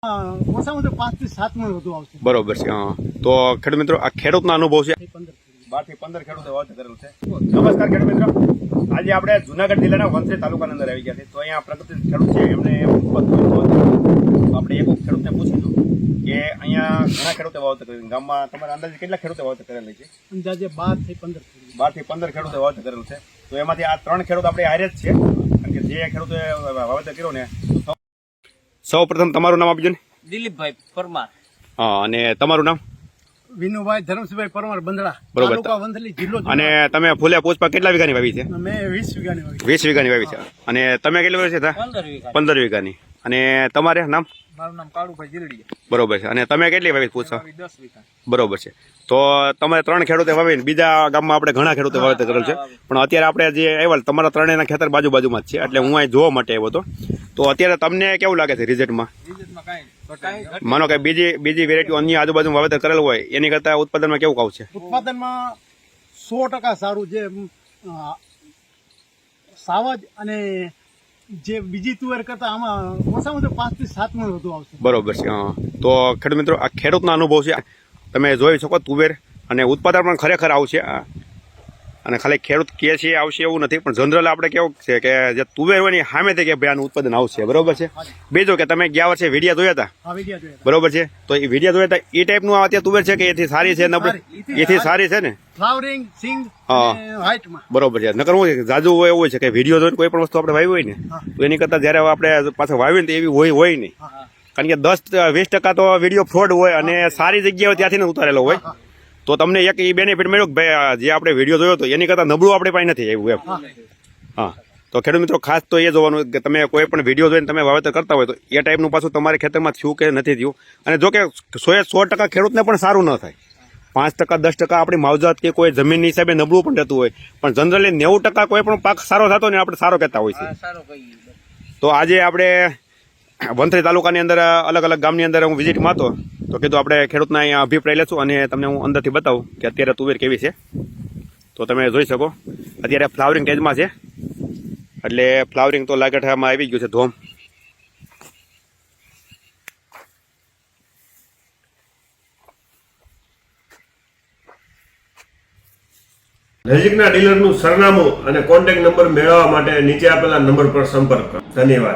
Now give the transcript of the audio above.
ઓછામાં ઓછું 5 થી 7 મણ વધુ આવશે. બરોબર છે. હા, તો ખેડૂત મિત્રો આ ખેડૂતનો અનુભવ છે. 12 થી 15 ખેડૂતો વાવેતર કરેલું છે. નમસ્કાર ખેડૂત મિત્રો, આજે આપણે જુનાગઢ જિલ્લાના વંથલી તાલુકાની અંદર આવી ગયા છે. તો અહીંયા પ્રગતિશીલ ખેડૂત છે, એમને આપણે એક ખેડૂતને પૂછીશું કે અહીંયા ઘણા ખેડૂતો વાવેતર કરેલું ગામમાં તમારા અંદાજે કેટલા ખેડૂતો વાવેતર કરેલું છે? અંદાજે 12 થી 15 ખેડૂતો વાવેતર કરેલું છે. તો એમાંથી આ 3 ખેડૂત આપણે હારે જ છે, કારણ કે જે ખેડૂતોએ વાવેતર કર્યું ને. સૌ પ્રથમ તમારું નામ આપજો ને. દિલીપભાઈ પરમાર. હા, અને તમારું નામ? વિનુભાઈ ધર્મસિંહભાઈ પરમાર, બંદડા, બરોબર. તાલુકા વંથલી, જિલ્લો. અને તમે ફૂલે પુષ્પા કેટલા વીઘાની વાવી છે? મેં 20 વીઘાની વાવી. 20 વીઘાની વાવી છે. અને તમે કેટલી વાવી છે? 15 વીઘાની. અને તમારે નામ? મારું નામ કાળુભાઈ જીરડીયા. બરોબર છે. અને તમે કેટલી વાવી પૂછો? 10 વીઘા. બરોબર છે. તો તમે 3 ખેડૂતે વાવીને બીજા ગામમાં આપણે ઘણા ખેડૂતે વાવેતર કરેલ છે, પણ અત્યારે આપણે જે આવ્યા તમારા ત્રણેયના ખેતર બાજુમાં જ છે, એટલે હું અહીં જોવા માટે આવ્યો હતો. તો અત્યારે તમને કેવું લાગે છે રિઝલ્ટમાં? માનો કે બીજી વેરાયટી અન્ય આજુબાજુ વાવેતર કરેલું હોય એની કરતા ઉત્પાદનમાં કેવું આવશે? ઉત્પાદનમાં 100% સારું છે. સાવજ અને જે બીજી તુવેર કરતા આમાં ઓછામાં ઓછું 5 થી 7 મણ વધુ આવશે. બરોબર છે. હા, તો ખેડૂત મિત્રો આ ખેડૂતનો અનુભવ છે. તમે જોઈ શકો તુવેર અને ઉત્પાદન પણ ખરેખર આવશે. અને ખાલી ખેડૂત કહે છે આવશે એવું નથી, પણ જનરલ આપણે કેવું છે કે જે તુવેર હોય ને સામે કે ભાઈ આનું ઉત્પાદન આવશે. બરોબર છે. બીજું કે તમે ગયા વર્ષે વિડીયા જોયા હતા? બરોબર છે. તો એ વિડીયા જોયા હતા એ ટાઈપનું અત્યારે તુવેર છે કે એથી સારી છે? એથી સારી છે ને ફ્લાવરિંગ સિંગ હાઈટમાં. બરોબર છે. નકર હું જાજુ હોય એવું છે કે વિડીયો જોઈને કોઈ પણ વસ્તુ આપણે વાવી હોય ને તો એની કરતા જયારે આપણે પાછા વાવી ને તો એવી હોય નહીં, કારણ કે 10-20% તો વિડીયો ફ્રોડ હોય અને સારી જગ્યાએ ત્યાંથી ને ઉતારેલો હોય. તો તમને એક એ બેનિફિટ મળ્યો કે ભાઈ જે આપણે વિડીયો જોયો હતો એની કરતાં નબળું આપણે પાસે નથી આવ્યું એમ. હા, તો ખેડૂત મિત્રો ખાસ તો એ જોવાનું કે તમે કોઈ પણ વિડીયો જોઈને તમે વાવેતર કરતા હોય તો એ ટાઈપનું પાછું તમારે ખેતરમાં થયું કે નથી થયું. અને જો કે 100% ખેડૂતને પણ સારું ન થાય. 5%-10% આપણી માવજત કે કોઈ જમીનની હિસાબે નબળું પણ રહેતું હોય, પણ જનરલી 90% કોઈ પણ પાક સારો થતો ને આપણે સારો કહેતા હોય છે. તો આજે આપણે વંથલી તાલુકાની અંદર અલગ અલગ ગામની અંદર હું વિઝિટમાં હતો, તો કીધું આપણે ખેડૂતના અહીંયા અભિપ્રાય લેશું અને તમને હું અંદરથી બતાવું કે અત્યારે તુવેર કેવી છે. તો તમે જોઈ શકો અત્યારે ફ્લાવરિંગ સ્ટેજમાં છે, એટલે ફ્લાવરિંગ તો લાગઠામાં આવી ગયું છે ધોમ. નજીકના ડીલરનું સરનામું અને કોન્ટેક્ટ નંબર મેળવવા માટે નીચે આપેલા નંબર પર સંપર્ક કરો. ધન્યવાદ.